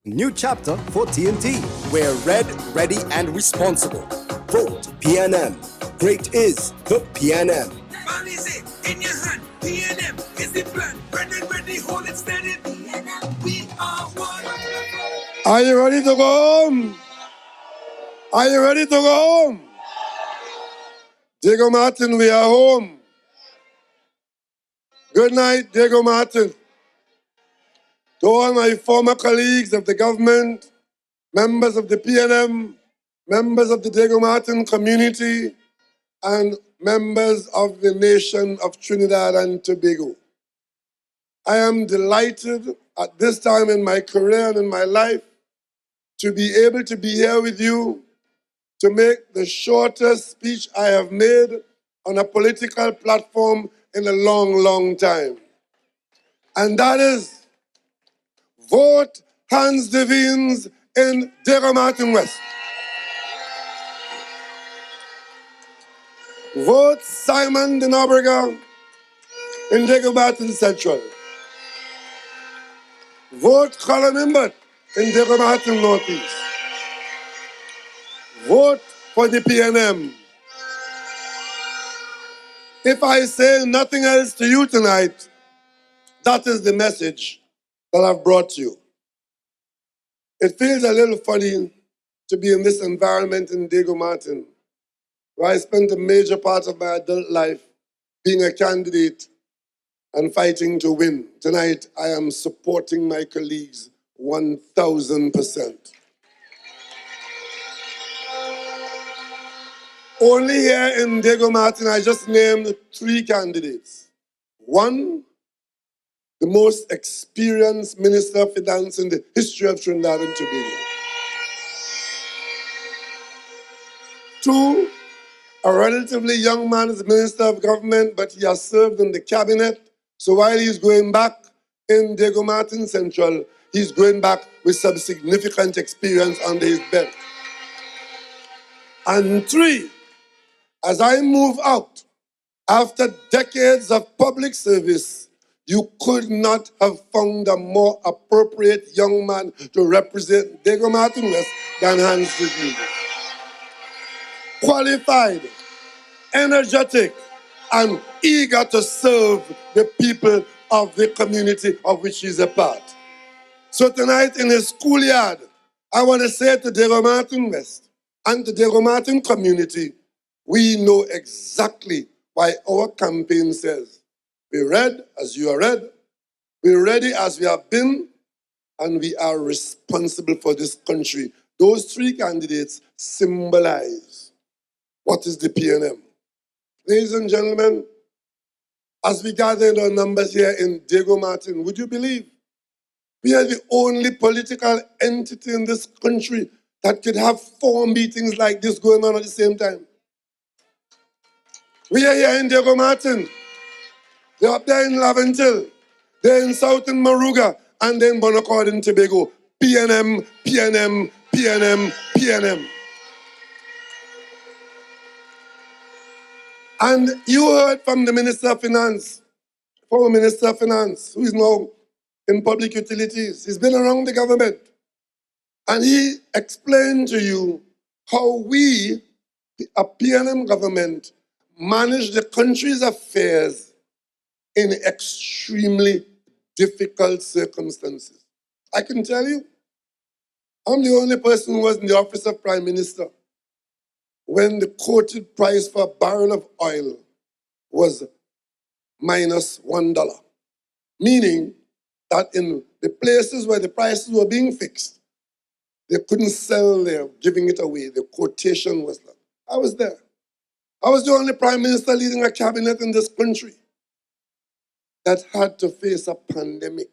New chapter for TNT. We're red, ready, and responsible. Vote PNM. Great is the PNM. Man is it in your hand? PNM is the plan. Red and ready, hold it steady. PNM, we are one. Are you ready to go home? Are you ready to go home? Diego Martin, we are home. Good night, Diego Martin. To all my former colleagues of the government, members of the PNM, members of the Diego Martin community, and members of the nation of Trinidad and Tobago. I am delighted at this time in my career and in my life to be able to be here with you to make the shortest speech I have made on a political platform in a long, long time. And that is, vote Hans de Veens in Diego Martin West. Vote Simon de Nobrega in Diego Martin Central. Vote Colin Imbert in Diego Martin Northeast. Vote for the PNM. If I say nothing else to you tonight, that is the message that I've brought you. It feels a little funny to be in this environment in Diego Martin, where I spent a major part of my adult life being a candidate and fighting to win. Tonight, I am supporting my colleagues 1,000%. Only here in Diego Martin, I just named 3 candidates. One, the most experienced Minister of Finance in the history of Trinidad and Tobago. 2, a relatively young man as Minister of Government, but he has served in the cabinet. So while he's going back in Diego Martin Central, he's going back with some significant experience under his belt. And 3, as I move out, after decades of public service, you could not have found a more appropriate young man to represent Diego Martin West than Hans de Veens. Qualified, energetic, and eager to serve the people of the community of which he's a part. So tonight in the schoolyard, I want to say to Diego Martin West and the Diego Martin community, we know exactly why our campaign says, we're red as you are red, we're ready as we have been, and we are responsible for this country. Those 3 candidates symbolize what is the PNM. Ladies and gentlemen, as we gather in our numbers here in Diego Martin, would you believe we are the only political entity in this country that could have 4 meetings like this going on at the same time? We are here in Diego Martin. They're up there in Laventil. They're in Southern Moruga. And then Bonaccord and Tobago. PNM, PNM, PNM, PNM. And you heard from the Minister of Finance, former Minister of Finance, who is now in public utilities. He's been around the government. And he explained to you how we, a PNM government, manage the country's affairs in extremely difficult circumstances. I can tell you, I'm the only person who was in the office of Prime Minister when the quoted price for a barrel of oil was -$1. Meaning that in the places where the prices were being fixed, they couldn't sell there, giving it away. The quotation was that. I was there. I was the only Prime Minister leading a cabinet in this country that had to face a pandemic.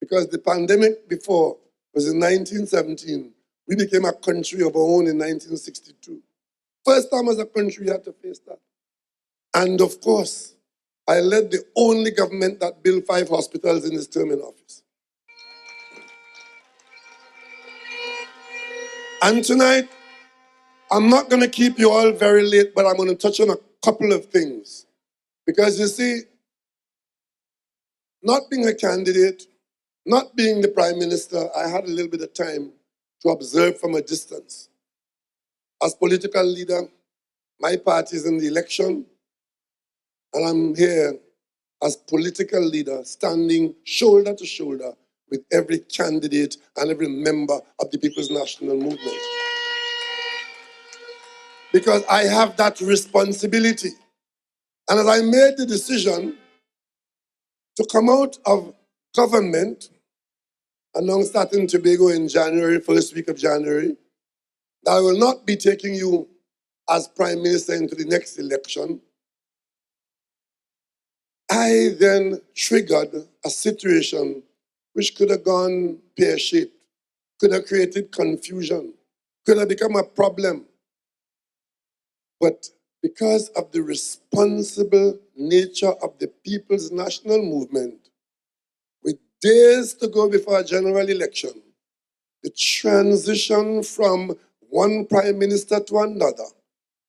Because the pandemic before was in 1917. We became a country of our own in 1962. First time as a country we had to face that. And of course, I led the only government that built 5 hospitals in its term in office. And tonight, I'm not going to keep you all very late, but I'm going to touch on a couple of things. Because you see, not being a candidate Not being the Prime Minister, I had a little bit of time to observe from a distance. As political leader, my party is in the election, and I'm here as political leader, standing shoulder to shoulder with every candidate and every member of the People's National Movement. Because I have that responsibility. And as I made the decision to come out of government, announced that in Tobago in January, first week of January, that I will not be taking you as Prime Minister into the next election, I then triggered a situation which could have gone pear-shaped, could have created confusion, could have become a problem. But because of the responsible nature of the People's National Movement, with days to go before a general election, the transition from one Prime Minister to another,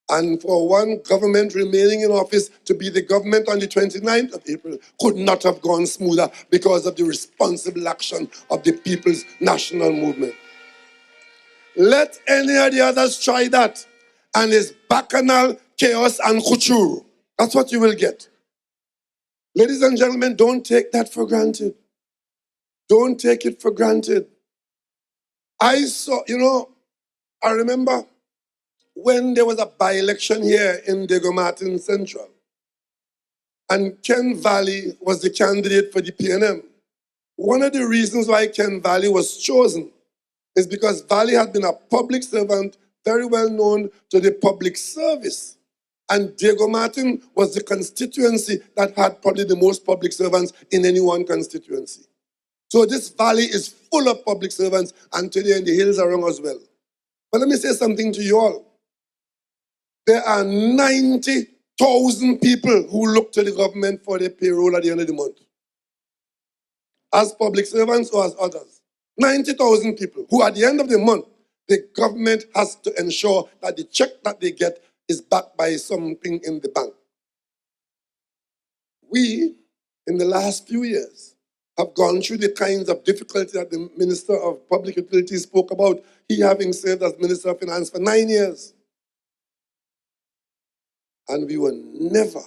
and for one government remaining in office to be the government on the 29th of April could not have gone smoother because of the responsible action of the People's National Movement. Let any of the others try that, and it's bacchanal, chaos, and couture. That's what you will get. Ladies and gentlemen, don't take that for granted. Don't take it for granted. I remember when there was a by-election here in Diego Martin Central, and Ken Valley was the candidate for the PNM. One of the reasons why Ken Valley was chosen is because Valley had been a public servant, very well known to the public service. And Diego Martin was the constituency that had probably the most public servants in any one constituency. So this valley is full of public servants, and today in the hills around as well. But let me say something to you all. There are 90,000 people who look to the government for their payroll at the end of the month. As public servants or as others. 90,000 people who at the end of the month, the government has to ensure that the check that they get is backed by something in the bank. We, in the last few years, have gone through the kinds of difficulty that the Minister of Public Utilities spoke about, he having served as Minister of Finance for 9 years. And we were never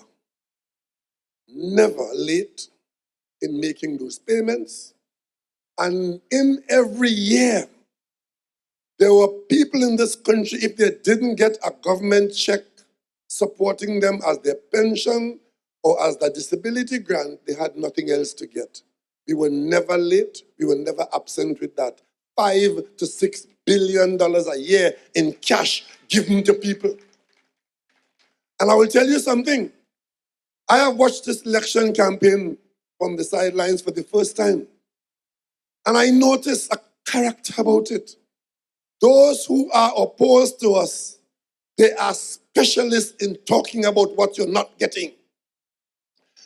late in making those payments. And in every year, there were people in this country, if they didn't get a government check supporting them as their pension or as their disability grant, they had nothing else to get. We were never late. We were never absent with that. $5 to $6 billion a year in cash given to people. And I will tell you something. I have watched this election campaign from the sidelines for the first time. And I noticed a character about it. Those who are opposed to us, they are specialists in talking about what you're not getting.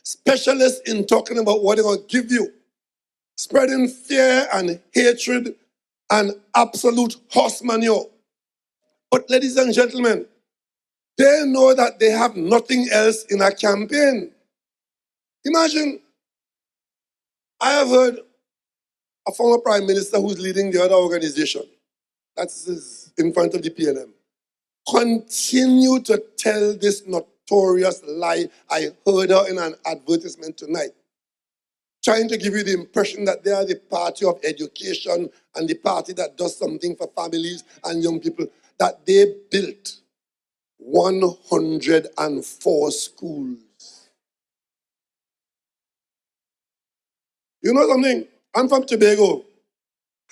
Specialists in talking about what they're going to give you. Spreading fear and hatred and absolute horse manure. But ladies and gentlemen, they know that they have nothing else in a campaign. Imagine, I have heard a former prime minister who's leading the other organization, that's in front of the PNM, continue to tell this notorious lie. I heard her in an advertisement tonight, trying to give you the impression that they are the party of education and the party that does something for families and young people, that they built 104 schools. You know something? I'm from Tobago.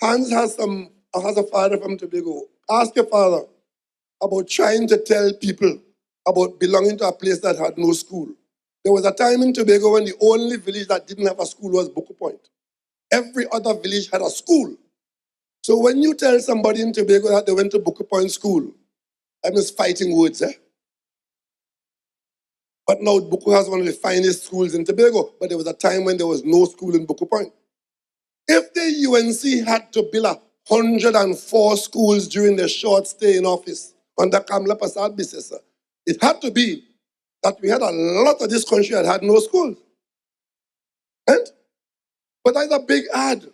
Hans has a father from Tobago. Ask your father about trying to tell people about belonging to a place that had no school. There was a time in Tobago when the only village that didn't have a school was Buku Point. Every other village had a school. So when you tell somebody in Tobago that they went to Buku Point school, I'm just fighting words, eh? But now Buku has one of the finest schools in Tobago, but there was a time when there was no school in Buku Point. If the UNC had to build 104 schools during their short stay in office under Kamla Prasad Bisesa, it had to be that we had a lot of this country that had no schools. And? But that's a big ad.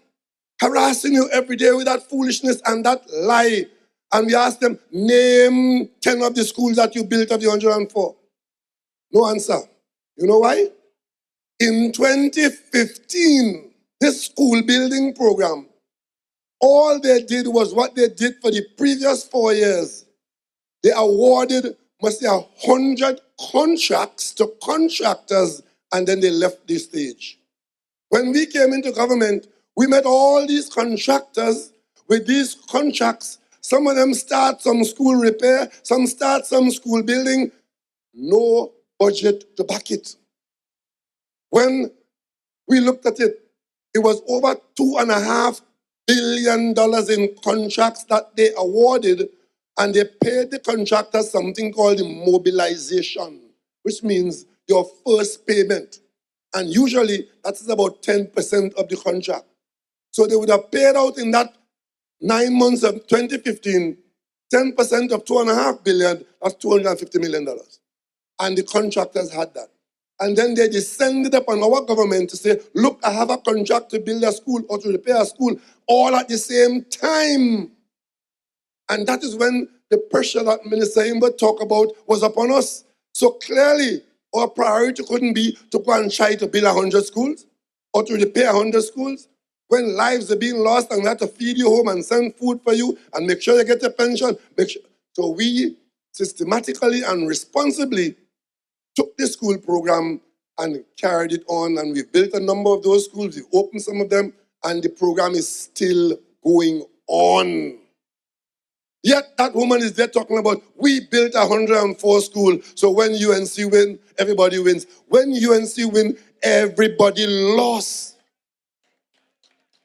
harassing you every day with that foolishness and that lie. And we ask them, name 10 of the schools that you built of the 104. No answer. You know why? In 2015, this school building program, all they did was what they did for the previous 4 years. They awarded, must say, 100 contracts to contractors, and then they left the stage. When we came into government, we met all these contractors with these contracts. Some of them start some school repair, some start some school building. No budget to back it. When we looked at it, it was over $2.5 billion in contracts that they awarded, and they paid the contractors something called the mobilization, which means your first payment. And usually that is about 10% of the contract. So they would have paid out in that 9 months of 2015, 10% of $2.5 billion, that's $250 million. And the contractors had that. And then they descended upon our government to say, look, I have a contract to build a school or to repair a school, all at the same time. And that is when the pressure that Minister Imber talked about was upon us. So clearly, our priority couldn't be to go and try to build 100 schools or to repair 100 schools when lives are being lost and we have to feed you home and send food for you and make sure you get a pension. So we systematically and responsibly took the school program and carried it on, and we've built a number of those schools, we've opened some of them, and the program is still going on. Yet that woman is there talking about, we built 104 schools, so when UNC win, everybody wins. When UNC win, everybody lost.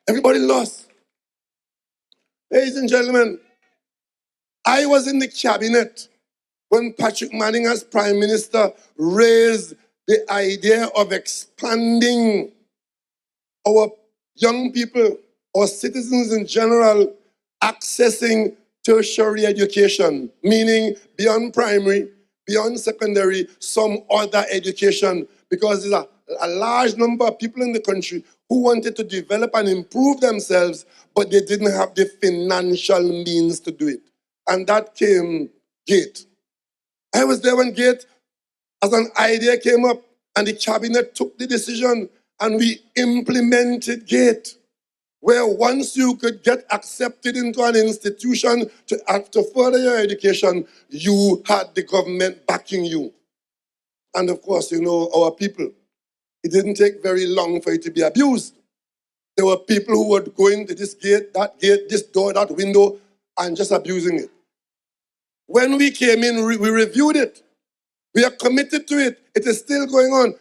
Everybody lost. Ladies and gentlemen, I was in the cabinet when Patrick Manning as Prime Minister raised the idea of expanding our young people, or citizens in general, accessing tertiary education, meaning beyond primary, beyond secondary, some other education, because there's a large number of people in the country who wanted to develop and improve themselves, but they didn't have the financial means to do it. And that came GATE. I was there when GATE, as an idea came up, and the cabinet took the decision, and we implemented GATE, where once you could get accepted into an institution to further your education, you had the government backing you. And of course, you know, our people, it didn't take very long for it to be abused. There were people who would go into this gate, this door, that window, and just abusing it. When we came in, we reviewed it. We are committed to it. It is still going on.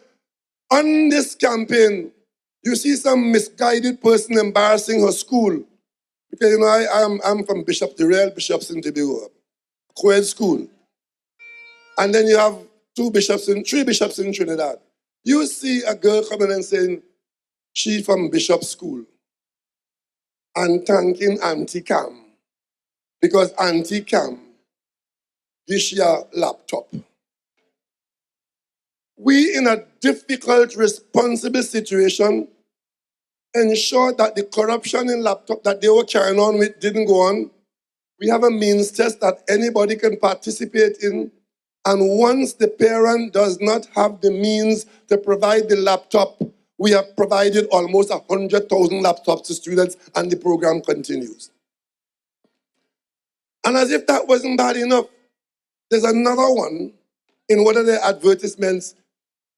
On this campaign, you see some misguided person embarrassing her school. Because, you know, I'm from Bishop, the real bishops in Tobago, co-ed school. And then you have three bishops in Trinidad. You see a girl coming and saying, she's from Bishop School, and thanking Auntie Cam, because Auntie Cam gives you a laptop. We, in a difficult, responsible situation, ensure that the corruption in laptop that they were carrying on with didn't go on. We have a means test that anybody can participate in. And once the parent does not have the means to provide the laptop, we have provided almost 100,000 laptops to students, and the program continues. And as if that wasn't bad enough, there's another one in one of the advertisements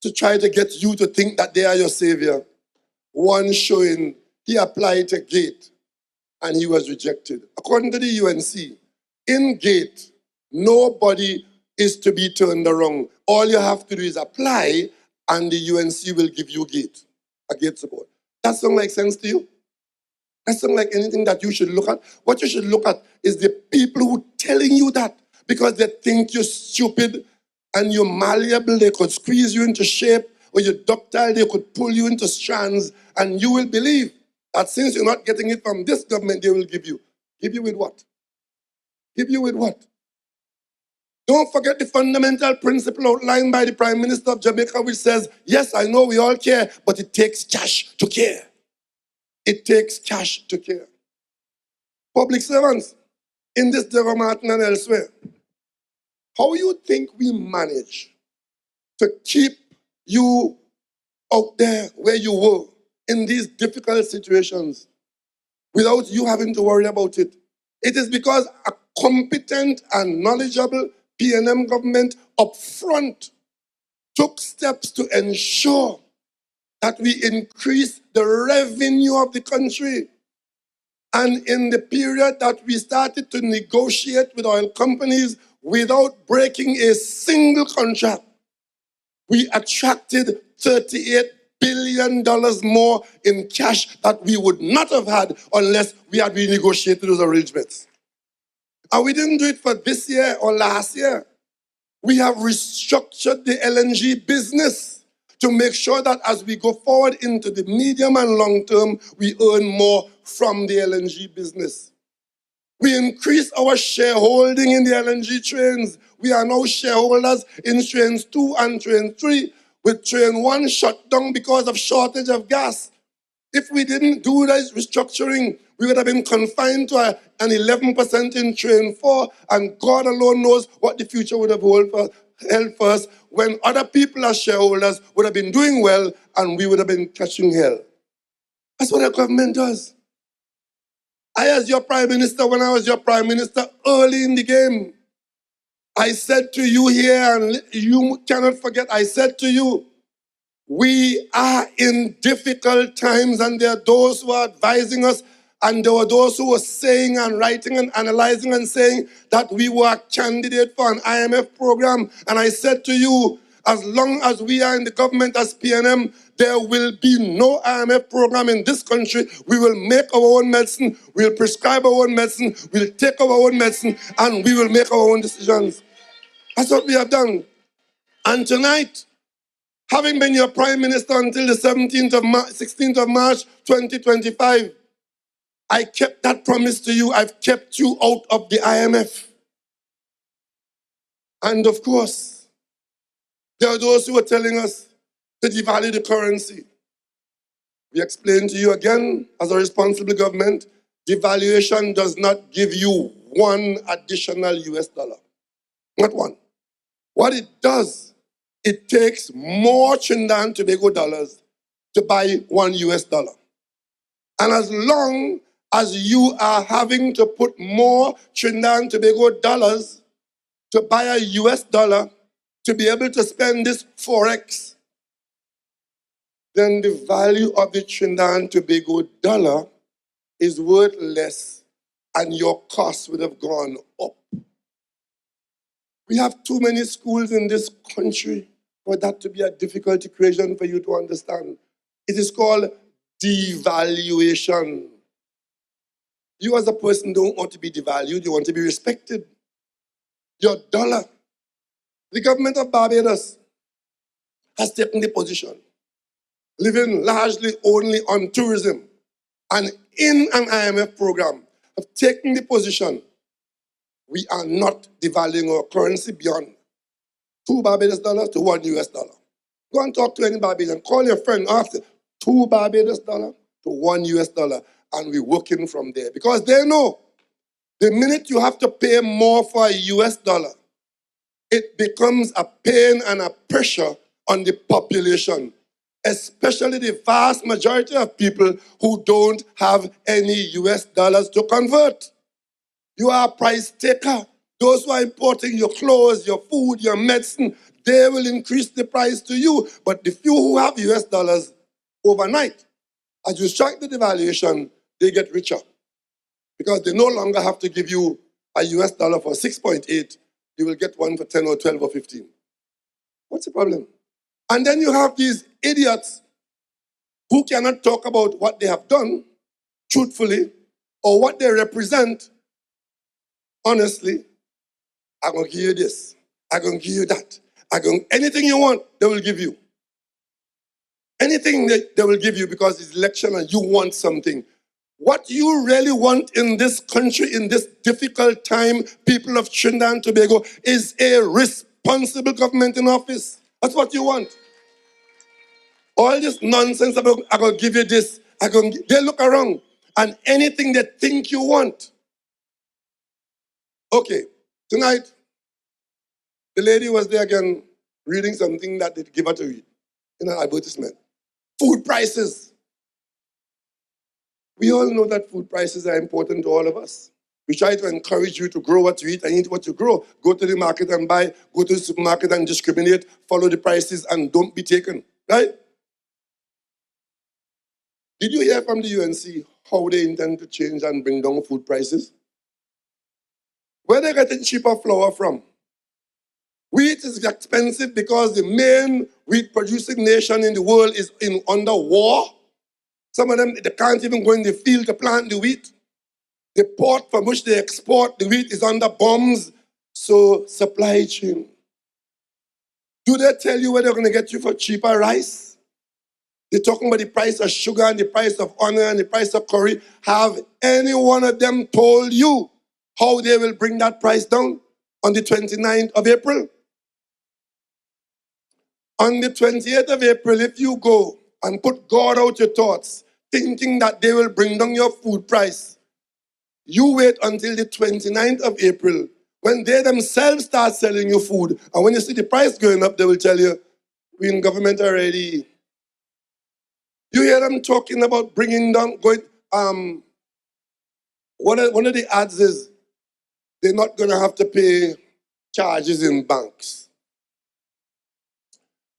to try to get you to think that they are your savior. One showing he applied to GATE and he was rejected. According to the UNC, in GATE, nobody is to be turned around. All you have to do is apply, and the UNC will give you GATE, a GATE support. That sound like sense to you? That sound like anything that you should look at? What you should look at is the people who telling you that, because they think you're stupid and you're malleable. They could squeeze you into shape, or you're ductile, they could pull you into strands, and you will believe that since you're not getting it from this government, they will give you. Give you with what? Give you with what? Don't forget the fundamental principle outlined by the Prime Minister of Jamaica, which says, yes, I know we all care, but it takes cash to care. It takes cash to care. Public servants in this Devo Martin and elsewhere, how you think we manage to keep you out there where you were in these difficult situations without you having to worry about it? It is because a competent and knowledgeable PNM government up front took steps to ensure that we increase the revenue of the country. And in the period that we started to negotiate with oil companies without breaking a single contract, we attracted $38 billion more in cash that we would not have had unless we had renegotiated those arrangements. And we didn't do it for this year or last year. We have restructured the LNG business to make sure that as we go forward into the medium and long term, we earn more from the LNG business. We increase our shareholding in the LNG trains. We are now shareholders in trains 2 and train 3, with train 1 shut down because of shortage of gas. If we didn't do this restructuring, we would have been confined to an 11% in train 4, and God alone knows what the future would have held for us when other people as shareholders would have been doing well and we would have been catching hell. That's what our government does. I, as your prime minister, when I was your prime minister early in the game, I said to you here, and you cannot forget, I said to you, we are in difficult times, and there are those who are advising us, and there were those who were saying and writing and analyzing and saying that we were a candidate for an IMF program. And I said to you, as long as we are in the government as PNM, there will be no IMF program in this country. We will make our own medicine, we'll prescribe our own medicine, we'll take our own medicine, and we will make our own decisions. That's what we have done. And tonight, having been your prime minister until the 16th of March 2025, I kept that promise to you. I've kept you out of the IMF. And of course, there are those who are telling us to devalue the currency. We explain to you again, as a responsible government, devaluation does not give you one additional US dollar. Not one. What it does, it takes more Trinidad and Tobago dollars to buy one US dollar. And as long as you are having to put more Trinidad and Tobago dollars to buy a US dollar to be able to spend this Forex, then the value of the Trinidad and Tobago dollar is worth less and your costs would have gone up. We have too many schools in this country for that to be a difficult equation for you to understand. It is called devaluation. You as a person don't want to be devalued, you want to be respected. Your dollar. The government of Barbados has taken the position, living largely only on tourism, and in an IMF program, have taken the position, we are not devaluing our currency beyond 2 Barbados dollars to 1 US dollar. Go and talk to any Barbadian. Call your friend after 2 Barbados dollars to 1 US dollar, and we're working from there. Because they know the minute you have to pay more for a US dollar, it becomes a pain and a pressure on the population, especially the vast majority of people who don't have any US dollars to convert. You are a price taker. Those who are importing your clothes, your food, your medicine, they will increase the price to you. But the few who have US dollars overnight, as you strike the devaluation, they get richer. Because they no longer have to give you a US dollar for 6.8, you will get one for 10 or 12 or 15. What's the problem? And then you have these idiots who cannot talk about what they have done truthfully or what they represent honestly. I'm going to give you this. I'm going to give you that. Anything you want, they will give you. Anything that they will give you because it's election and you want something. What you really want in this country, in this difficult time, people of Trinidad and Tobago, is a responsible government in office. That's what you want. All this nonsense about, I'm going to give you this, They look around and anything they think you want. Okay, tonight, the lady was there again reading something that they give her to read in an advertisement. Food prices. We all know that food prices are important to all of us. We try to encourage you to grow what you eat and eat what you grow. Go to the market and buy, go to the supermarket and discriminate, follow the prices and don't be taken, right? Did you hear from the UNC how they intend to change and bring down food prices? Where they getting cheaper flour from? Wheat is expensive because the main wheat producing nation in the world is under war. Some of them, they can't even go in the field to plant the wheat. The port from which they export the wheat is under bombs. So supply chain. Do they tell you where they're going to get you for cheaper rice? They're talking about the price of sugar and the price of onion and the price of curry. Have any one of them told you how they will bring that price down on the 29th of April? On the 28th of April, if you go and put God out your thoughts, thinking that they will bring down your food price, you wait until the 29th of April when they themselves start selling you food. And when you see the price going up, they will tell you, we're in government already. You hear them talking about bringing down, one of the ads is they're not going to have to pay charges in banks.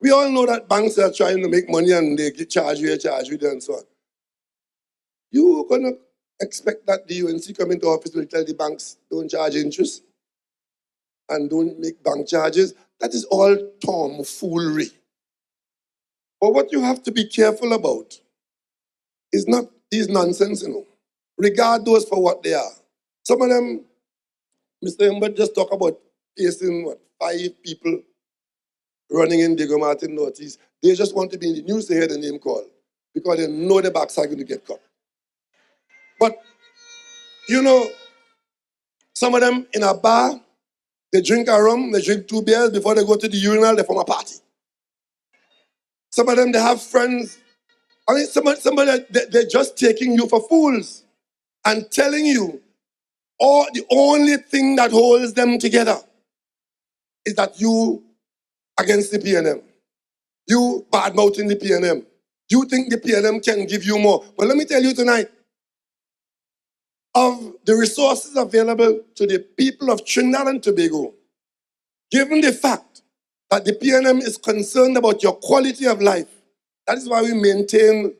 We all know that banks are trying to make money and they get charge you, and so on. You're going to expect that the UNC come into office will tell the banks don't charge interest and don't make bank charges. That is all tomfoolery. But what you have to be careful about is not these nonsense, Regard those for what they are. Some of them, Mr. Humbert just talk about facing 5 people running in Diego Martin Northeast. They just want to be in the news to hear the name called because they know their backs are going to get cut. But, some of them in a bar, they drink a rum, they drink 2 beers before they go to the urinal, they form a party. Some of them, they have friends. I mean, somebody they're just taking you for fools and telling you, the only thing that holds them together is that you against the PNM. You bad-mouthing the PNM. You think the PNM can give you more. But let me tell you tonight, of the resources available to the people of Trinidad and Tobago, given the fact that the PNM is concerned about your quality of life, that is why we maintain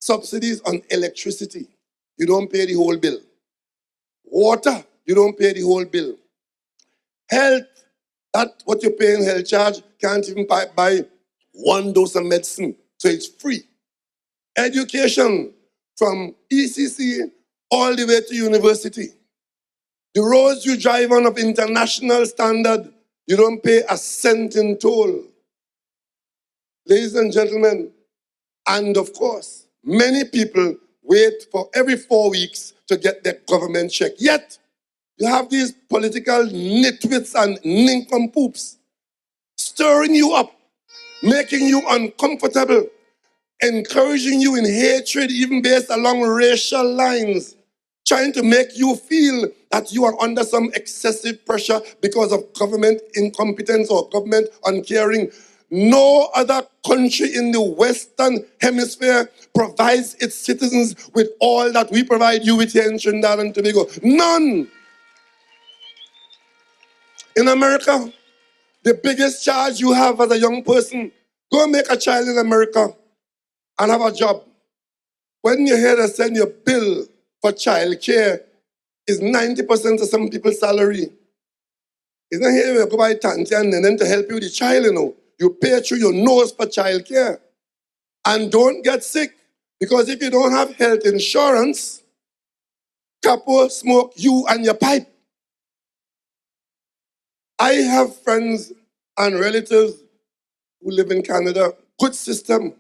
subsidies on electricity. You don't pay the whole bill. Water, you don't pay the whole bill. Health, that what you pay in health charge can't even buy 1 dose of medicine, so it's free. Education, from ECC all the way to university. The roads you drive on of international standard, you don't pay a cent in toll. Ladies and gentlemen, and of course, many people wait for every 4 weeks to get their government check. Yet, you have these political nitwits and nincompoops stirring you up, making you uncomfortable, encouraging you in hatred, even based along racial lines, trying to make you feel that you are under some excessive pressure because of government incompetence or government uncaring. No other country in the Western Hemisphere provides its citizens with all that we provide you with here in Trinidad and Tobago. None. In America, the biggest charge you have as a young person, go make a child in America and have a job. When you hear they send your bill for child care, is 90% of some people's salary. It's not here you go buy tanti and then to help you with the child, You pay through your nose for child care. And don't get sick, because if you don't have health insurance, Capo smoke you and your pipe. I have friends and relatives who live in Canada. Good system.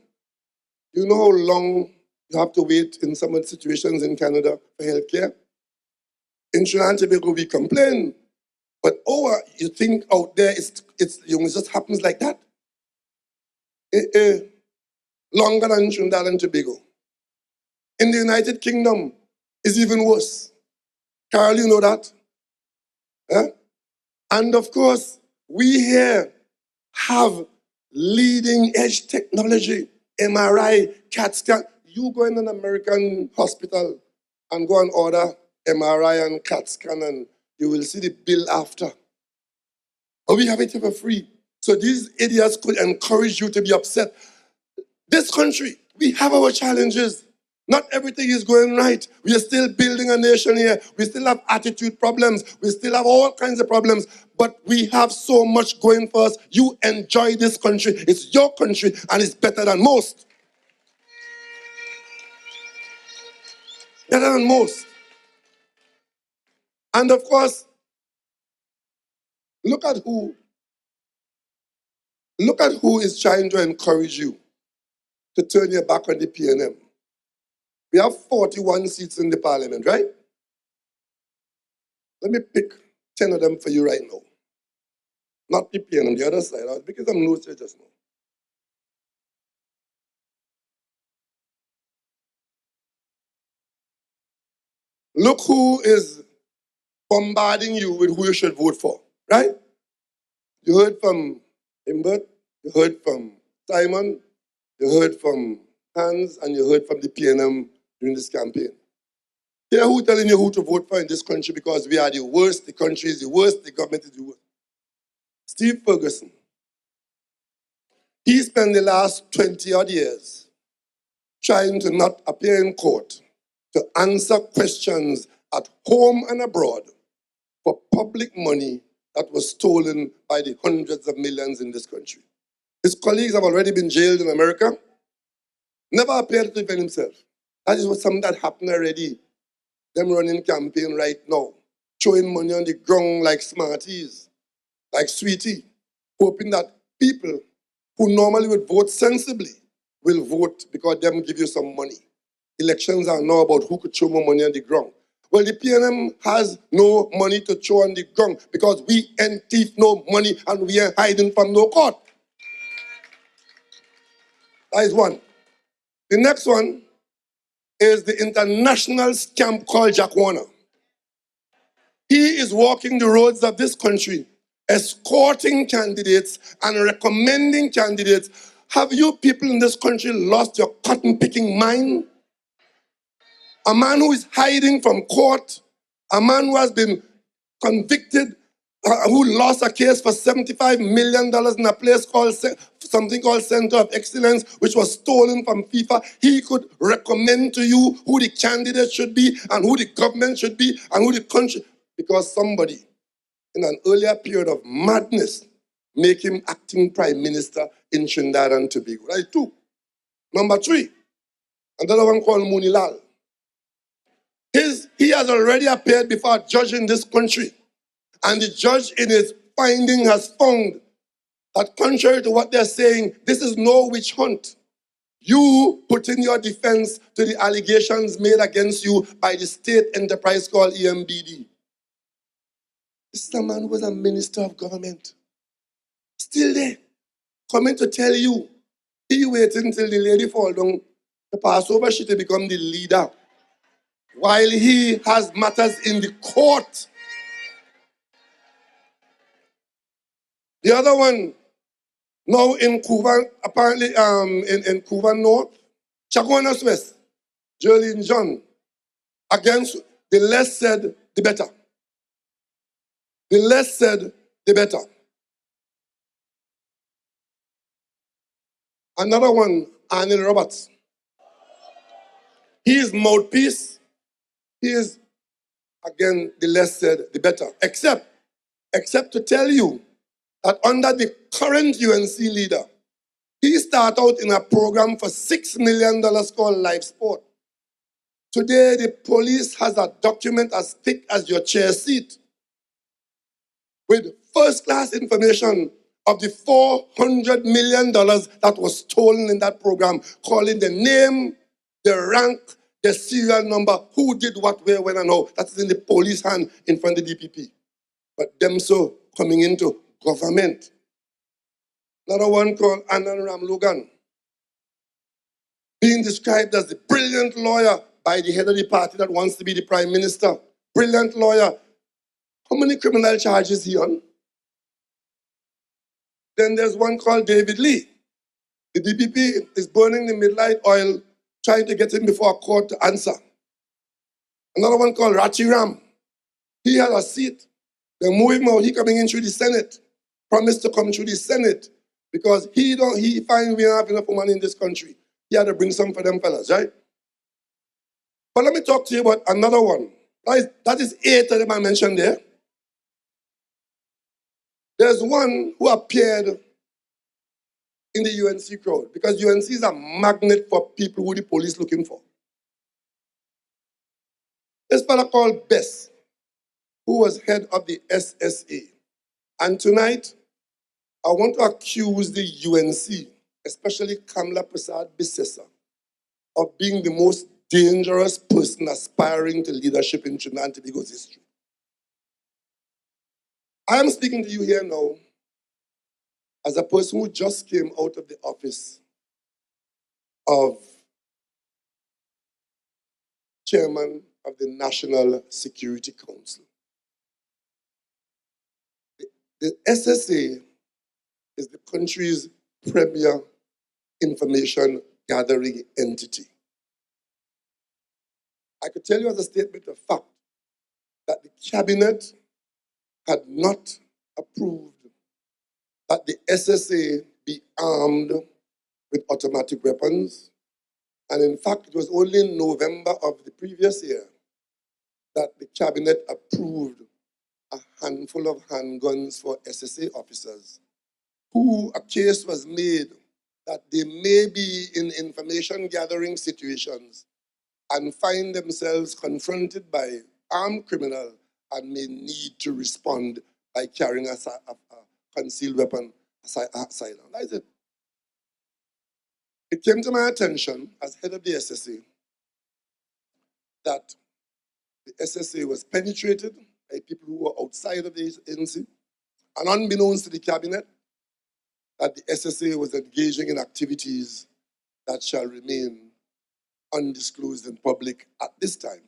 You know how long you have to wait in some of the situations in Canada for health care? In Trinidad and Tobago, we complain. But you think out there it just happens like that? Longer than Trinidad and Tobago. in the United Kingdom is even worse. Carol, you know that? Huh? And of course, we here have leading edge technology, MRI, CAT scan. You go in an American hospital and go and order MRI and CAT scan and you will see the bill after. But we have it for free. So these idiots could encourage you to be upset. This country, we have our challenges. Not everything is going right. We are still building a nation here. We still have attitude problems. We still have all kinds of problems. But we have so much going for us. You enjoy this country. It's your country and it's better than most. Better than most. And of course, look at who is trying to encourage you to turn your back on the PNM. We have 41 seats in the parliament, right? Let me pick 10 of them for you right now. Not the PNM, the other side. I was picking some notes here just now. Look who is bombarding you with who you should vote for, right? You heard from Imbert, you heard from Simon, you heard from Hans, and you heard from the PNM during this campaign. They're who telling you who to vote for in this country because we are the worst, the country is the worst, the government is the worst. Steve Ferguson, he spent the last 20-odd years trying to not appear in court to answer questions at home and abroad for public money that was stolen by the hundreds of millions in this country. His colleagues have already been jailed in America, never appeared to defend himself. That is what something that happened already. Them running campaign right now, throwing money on the ground like Smarties, like Sweetie, hoping that people who normally would vote sensibly will vote because them give you some money. Elections are now about who could throw more money on the ground. Well, the PNM has no money to throw on the ground because we ain't thief no money and we ain't hiding from no court. That is one. The next one is the international scam called Jack Warner. He is walking the roads of this country, escorting candidates and recommending candidates. Have you people in this country lost your cotton-picking mind? A man who is hiding from court, a man who has been convicted, who lost a case for $75 million in a place called something called Center of Excellence, which was stolen from FIFA. He could recommend to you who the candidate should be and who the government should be and who the country, because somebody in an earlier period of madness make him acting prime minister in Trinidad and Tobago. That is two. Number three, another one called Munilal. He has already appeared before a judge in this country, and the judge in his finding has found that contrary to what they're saying, this is no witch hunt. You put in your defense to the allegations made against you by the state enterprise called EMBD. This is a man who was a minister of government. Still there, coming to tell you, he waited until the lady fall down to pass over she to become the leader, while he has matters in the court. The other one, now in Cuba, apparently in Cuba North, Chaguanas West, Jolene John, against the less said, the better. The less said, the better. Another one, Arnold Roberts. He is mouthpiece. He is, again, the less said, the better. Except to tell you that under the current UNC leader, he started out in a program for $6 million called Life Sport. Today, the police has a document as thick as your chair seat with first-class information of the $400 million that was stolen in that program, calling the name, the rank, the serial number, who did what, where, when, and how. That's in the police hand in front of the DPP. But them so coming into government. Another one called Anand Ram Logan, being described as the brilliant lawyer by the head of the party that wants to be the prime minister. Brilliant lawyer. How many criminal charges he on? Then there's one called David Lee. The DPP is burning the midnight oil, trying to get him before a court to answer. Another one called Rachi Ram. He had a seat. They're moving him out. He coming in through the Senate. Promised to come through the Senate because he find we don't have enough money in this country. He had to bring some for them fellas, right? But let me talk to you about another one. That is 8 of them I mentioned there. There's one who appeared in the UNC crowd because UNC is a magnet for people who the police looking for. This fellow called Bess, who was head of the SSA. And tonight, I want to accuse the UNC, especially Kamla Prasad Bissessa, of being the most dangerous person aspiring to leadership in Trinidad and Tobago's history. I am speaking to you here now as a person who just came out of the office of chairman of the National Security Council. The SSA is the country's premier information gathering entity. I could tell you as a statement of fact that the cabinet had not approved that the SSA be armed with automatic weapons. And in fact, it was only in November of the previous year that the cabinet approved a handful of handguns for SSA officers who a case was made that they may be in information gathering situations and find themselves confronted by armed criminal and may need to respond by carrying a concealed weapon aside. That is it. It came to my attention as head of the SSA that the SSA was penetrated by people who were outside of the agency, and unbeknownst to the cabinet, that the SSA was engaging in activities that shall remain undisclosed in public at this time.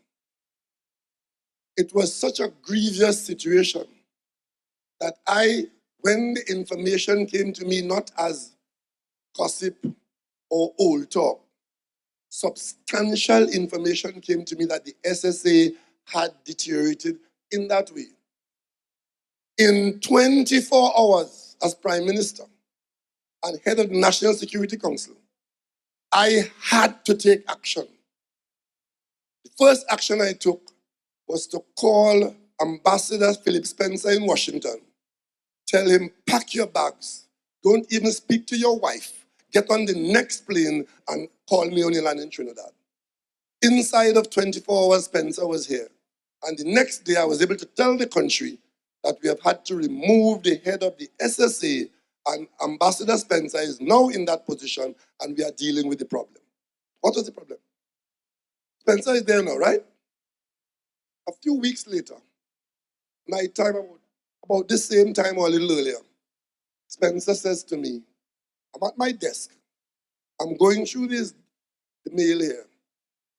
It was such a grievous situation that when the information came to me not as gossip or old talk, substantial information came to me that the SSA had deteriorated in that way. In 24 hours as Prime Minister and head of the National Security Council, I had to take action. The first action I took was to call Ambassador Philip Spencer in Washington, tell him, pack your bags, don't even speak to your wife, get on the next plane and call me on your land in Trinidad. Inside of 24 hours, Spencer was here. And the next day, I was able to tell the country that we have had to remove the head of the SSA, and Ambassador Spencer is now in that position, and we are dealing with the problem. What was the problem? Spencer is there now, right? A few weeks later, night time, about this same time or a little earlier, Spencer says to me, I'm at my desk. I'm going through the mail here,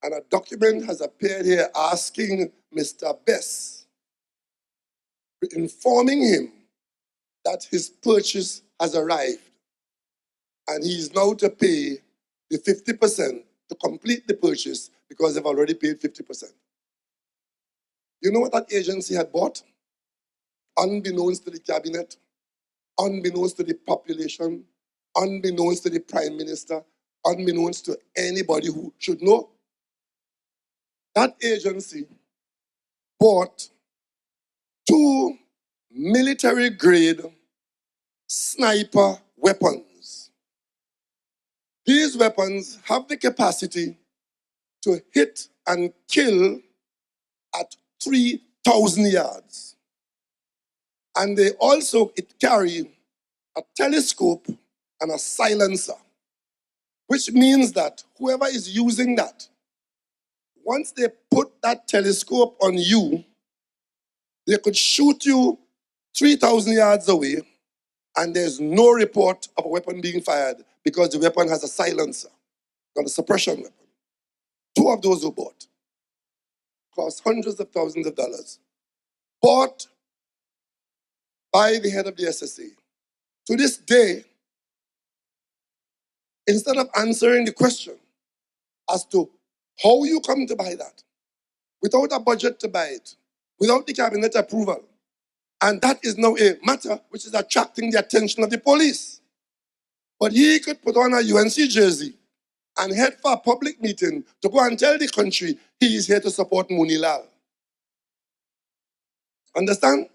and a document has appeared here asking Mr. Bess, informing him that his purchase has arrived, and he is now to pay the 50% to complete the purchase because they've already paid 50%. You know what that agency had bought? Unbeknownst to the cabinet, unbeknownst to the population, unbeknownst to the Prime Minister, unbeknownst to anybody who should know. That agency bought 2 military-grade sniper weapons. These weapons have the capacity to hit and kill at 3,000 yards. And they also carry a telescope and a silencer, which means that whoever is using that, once they put that telescope on you, they could shoot you 3,000 yards away, and there's no report of a weapon being fired because the weapon has a silencer, not a suppression weapon. Two of those were bought. Cost hundreds of thousands of dollars. Bought by the head of the SSA. To this day, instead of answering the question as to how you come to buy that, without a budget to buy it, without the cabinet approval, and that is now a matter which is attracting the attention of the police. But he could put on a UNC jersey and head for a public meeting to go and tell the country he is here to support Munilal. Understand?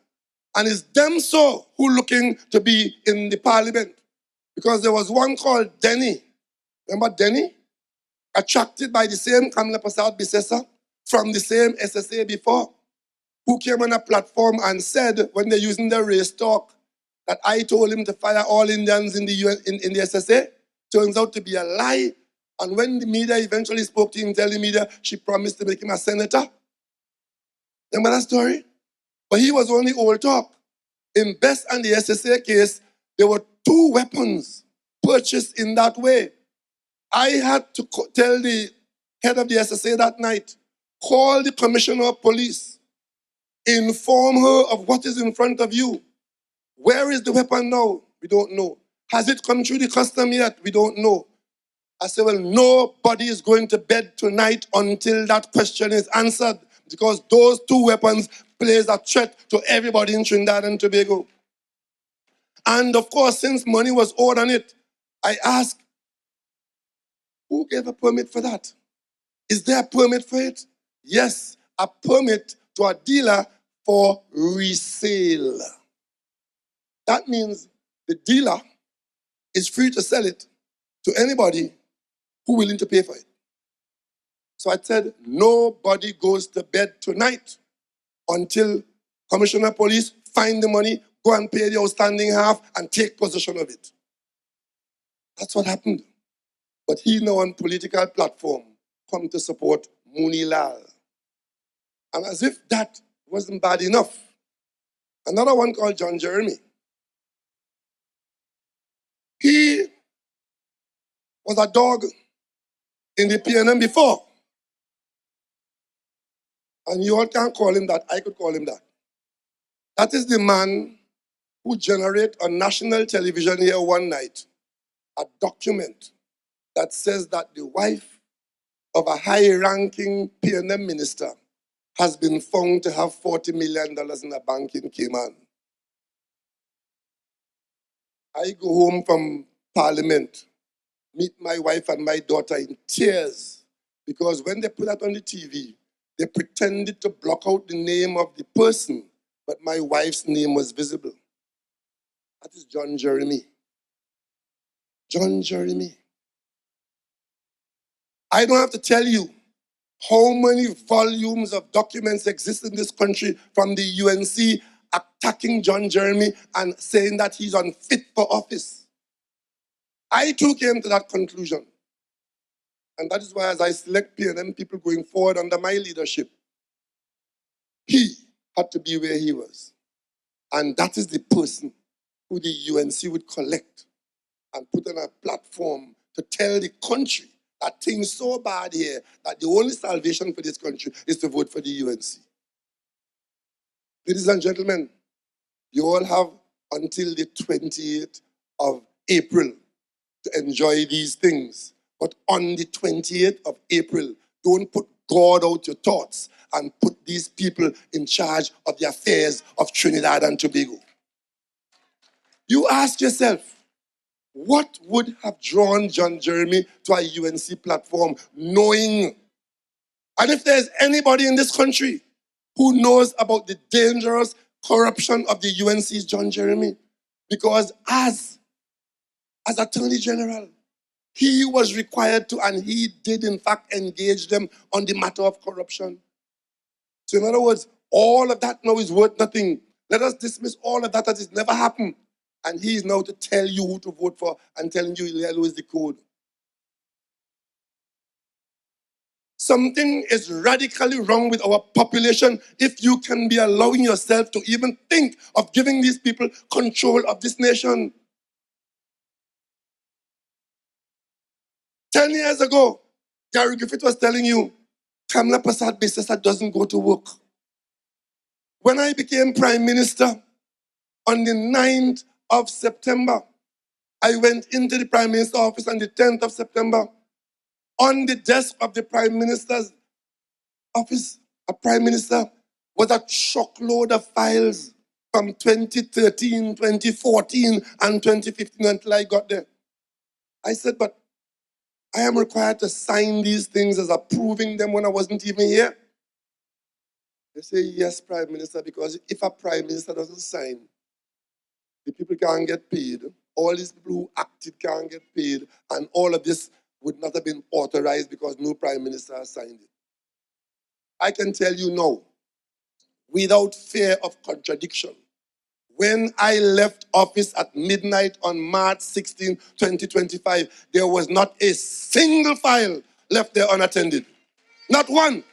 And it's them so who looking to be in the parliament. Because there was one called Denny. Remember Denny? Attracted by the same Kamla Prasad Bisesa from the same SSA before, who came on a platform and said, when they're using their race talk, that I told him to fire all Indians in the in the SSA. Turns out to be a lie. And when the media eventually spoke to him, telling the media she promised to make him a senator. Remember that story? But he was only old talk. In Best and the SSA case, there were 2 weapons purchased in that way. I had to tell the head of the SSA that night, call the commissioner of police, inform her of what is in front of you. Where is the weapon now? We don't know. Has it come through the custom yet? We don't know. I said, well, nobody is going to bed tonight until that question is answered, because those 2 weapons plays a threat to everybody in Trinidad and Tobago. And of course, since money was owed on it, I asked, who gave a permit for that? Is there a permit for it? Yes, a permit to a dealer for resale. That means the dealer is free to sell it to anybody who willing to pay for it. So I said, nobody goes to bed tonight until Commissioner of Police find the money, go and pay the outstanding half, and take possession of it. That's what happened. But he now on political platform come to support Munilal. And as if that wasn't bad enough, another one called John Jeremy. He was a dog in the PNM before. And you all can't call him that. I could call him that. That is the man who generated on national television here one night a document that says that the wife of a high-ranking PNM minister has been found to have $40 million in a bank in Cayman. I go home from Parliament, meet my wife and my daughter in tears, because when they put that on the TV, they pretended to block out the name of the person, but my wife's name was visible. That is John Jeremy. John Jeremy. I don't have to tell you how many volumes of documents exist in this country from the UNC attacking John Jeremy and saying that he's unfit for office. I too came to that conclusion. And that is why, as I select PNM people going forward under my leadership, he had to be where he was. And that is the person who the UNC would collect and put on a platform to tell the country that things so bad here that the only salvation for this country is to vote for the UNC. Ladies and gentlemen, you all have until the 28th of April to enjoy these things. But on the 28th of April, don't put God out your thoughts and put these people in charge of the affairs of Trinidad and Tobago. You ask yourself, what would have drawn John Jeremy to a UNC platform knowing? And if there's anybody in this country who knows about the dangerous corruption of the UNC's John Jeremy, because as Attorney General, he was required to, and he did in fact engage them on the matter of corruption. So in other words, all of that now is worth nothing. Let us dismiss all of that as it never happened. And he is now to tell you who to vote for and telling you yellow is the code. Something is radically wrong with our population if you can be allowing yourself to even think of giving these people control of this nation. 10 years ago, Gary Griffith was telling you, Kamla Prasad Bisesa doesn't go to work. When I became Prime Minister on the 9th of September, I went into the Prime Minister's office on the 10th of September. On the desk of the Prime Minister's office, a Prime Minister, was a truckload of files from 2013, 2014, and 2015 until I got there. I said, but I am required to sign these things as approving them when I wasn't even here. They say, yes, Prime Minister, because if a Prime Minister doesn't sign, the people can't get paid. All these people who acted can't get paid, and all of this would not have been authorized because no Prime Minister has signed it. I can tell you now, without fear of contradiction, when I left office at midnight on March 16, 2025, there was not a single file left there unattended. Not one.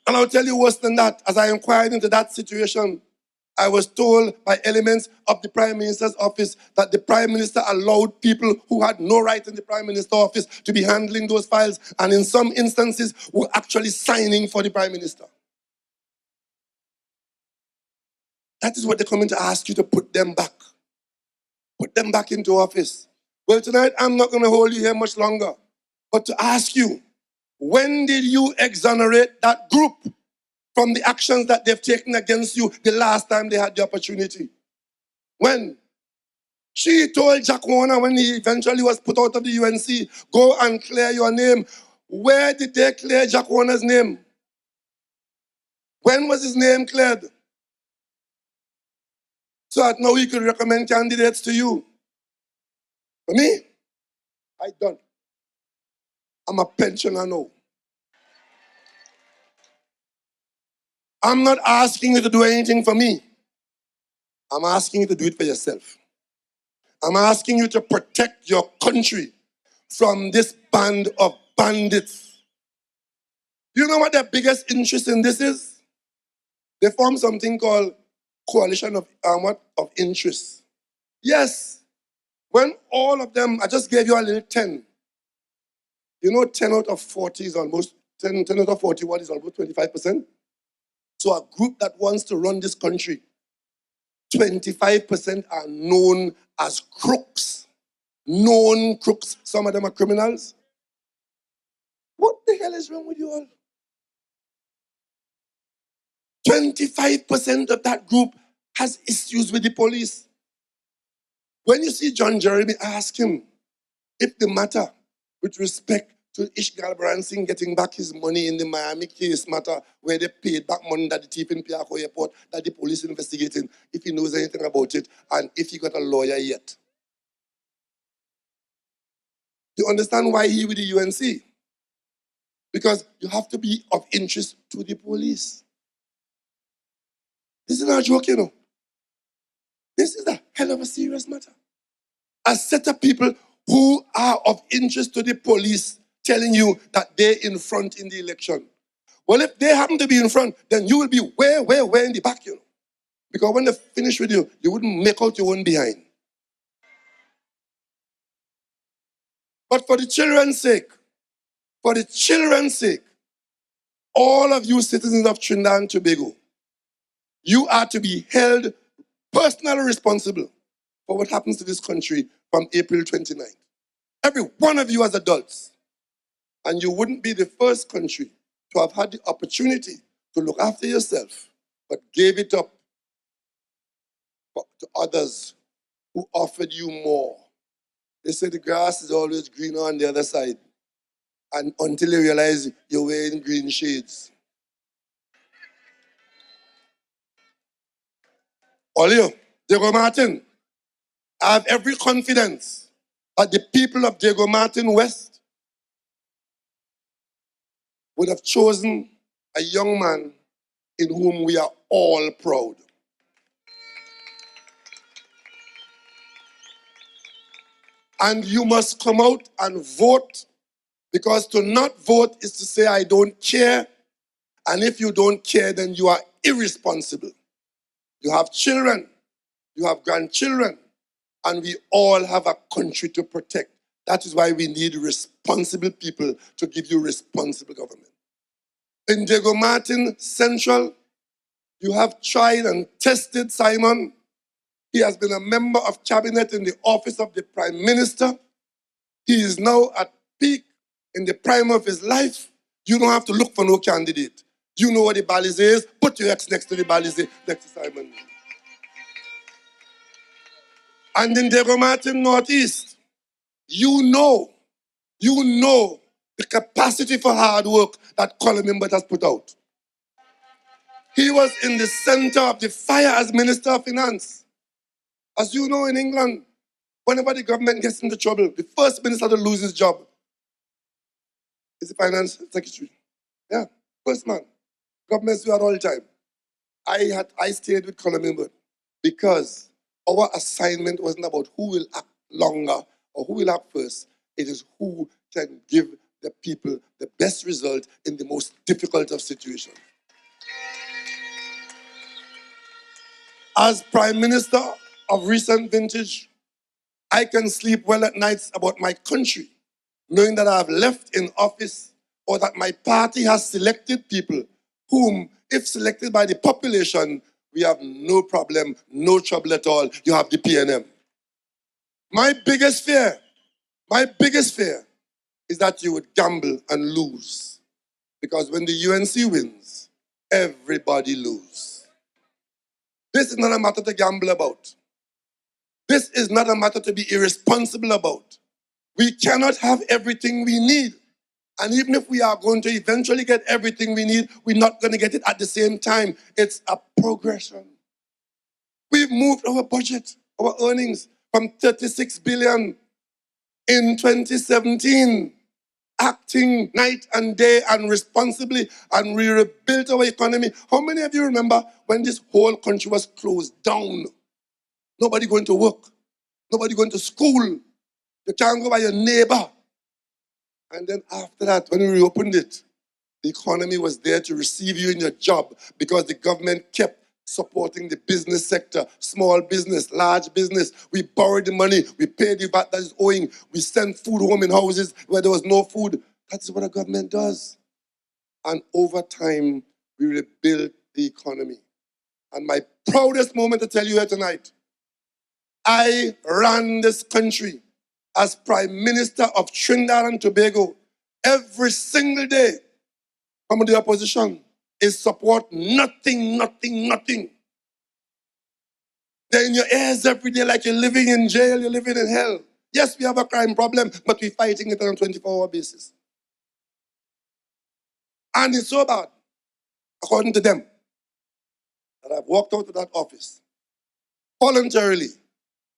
And I'll tell you worse than that. As I inquired into that situation, I was told by elements of the Prime Minister's office that the Prime Minister allowed people who had no right in the Prime Minister's office to be handling those files, and in some instances were actually signing for the Prime Minister. That is what they're coming to ask you to put them back. Put them back into office. Well, tonight I'm not going to hold you here much longer, but to ask you, when did you exonerate that group from the actions that they've taken against you the last time they had the opportunity? When? She told Jack Warner when he eventually was put out of the UNC, go and clear your name. Where did they clear Jack Warner's name? When was his name cleared? So that now he could recommend candidates to you. For me, I don't. I'm a pensioner now. I'm not asking you to do anything for me. I'm asking you to do it for yourself. I'm asking you to protect your country from this band of bandits. You know what their biggest interest in this is? They form something called coalition of interests. Yes, when all of them, I just gave you a little 10. You know 10 out of 40 is almost, 10 out of 41 is almost 25%. So a group that wants to run this country, 25% are known as crooks. Known crooks. Some of them are criminals. What the hell is wrong with you all? 25% of that group has issues with the police. When you see John Jeremy, ask him if the matter with respect to Ishgal Branson getting back his money in the Miami case matter where they paid back money that the thief in Piaco Airport that the police investigating, if he knows anything about it and if he got a lawyer yet. You understand why he with the UNC? Because you have to be of interest to the police. This is not a joke, you know. This is a hell of a serious matter. A set of people who are of interest to the police telling you that they're in front in the election. Well, if they happen to be in front, then you will be way in the back, you know. Because when they finish with you, you wouldn't make out your own behind. But for the children's sake, all of you citizens of Trinidad and Tobago, you are to be held personally responsible for what happens to this country from April 29th. Every one of you as adults. And you wouldn't be the first country to have had the opportunity to look after yourself, but gave it up to others who offered you more. They say the grass is always greener on the other side. And until you realize you're wearing green shades. Olio, Diego Martin, I have every confidence that the people of Diego Martin West would have chosen a young man in whom we are all proud. And you must come out and vote, because to not vote is to say, I don't care. And if you don't care, then you are irresponsible. You have children, you have grandchildren, and we all have a country to protect. That is why we need responsible people to give you responsible government. In Diego Martin Central, you have tried and tested Simon. He has been a member of cabinet in the office of the Prime Minister. He is now at peak in the prime of his life. You don't have to look for no candidate. You know what the Balize is. Put your ex next to the Balize, next to Simon. And in Diego Martin Northeast, you know the capacity for hard work that Colin Imbert has put out. He was in the center of the fire as Minister of Finance. As you know, in England, whenever the government gets into trouble, the first minister to lose his job is the finance secretary. Yeah, first man. Governments do that all the time. I stayed with Colin Imbert because our assignment wasn't about who will act longer or who will act first. It is who can give the people the best result in the most difficult of situations. As Prime Minister of recent vintage, I can sleep well at nights about my country, knowing that I have left in office or that my party has selected people whom, if selected by the population, we have no problem, no trouble at all. You have the PNM. My biggest fear is that you would gamble and lose. Because when the UNC wins, everybody loses. This is not a matter to gamble about. This is not a matter to be irresponsible about. We cannot have everything we need. And even if we are going to eventually get everything we need, we're not going to get it at the same time. It's a progression. We've moved our budget, our earnings, from 36 billion in 2017, acting night and day and responsibly, and we rebuilt our economy. How many of you remember when this whole country was closed down? Nobody going to work, nobody going to school. You can't go by your neighbor. And then after that, when we reopened it, the economy was there to receive you in your job because the government kept supporting the business sector, small business, large business. We borrowed the money, we paid the VAT that is owing, we sent food home in houses where there was no food. That's what a government does. And over time, we rebuilt the economy. And my proudest moment to tell you here tonight, I ran this country as Prime Minister of Trinidad and Tobago. Every single day from the opposition is support nothing. They're in your ears every day like you're living in jail, you're living in hell. Yes, we have a crime problem, but we're fighting it on a 24-hour basis. And it's so bad, according to them, that I've walked out of that office voluntarily,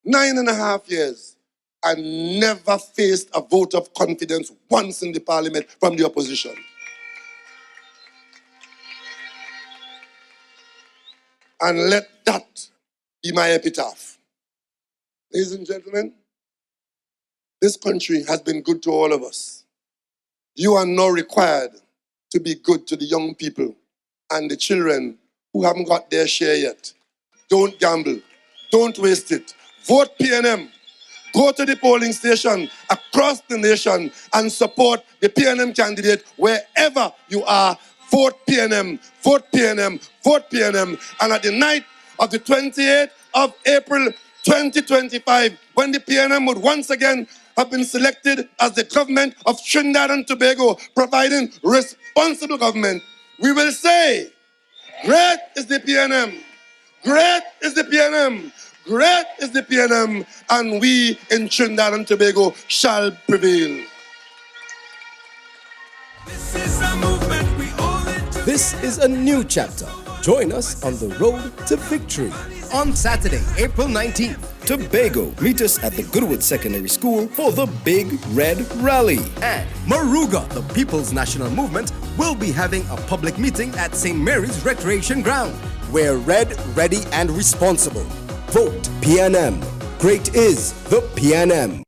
9.5 years, and never faced a vote of confidence once in the parliament from the opposition. And let that be my epitaph. Ladies and gentlemen, this country has been good to all of us. You are now required to be good to the young people and the children who haven't got their share yet. Don't gamble. Don't waste it. Vote PNM. Go to the polling station across the nation and support the PNM candidate wherever you are. Vote PNM, vote PNM, vote PNM. And at the night of the 28th of April 2025, when the PNM would once again have been selected as the government of Trinidad and Tobago, providing responsible government, we will say, great is the PNM, great is the PNM, great is the PNM, and we in Trinidad and Tobago shall prevail. This is a movement we all into. This is a new chapter. Join us on the road to victory. On Saturday, April 19th, Tobago, meet us at the Goodwood Secondary School for the Big Red Rally. and Maruga, the People's National Movement, will be having a public meeting at St. Mary's Recreation Ground. We're red, ready, and responsible. Vote PNM. Great is the PNM.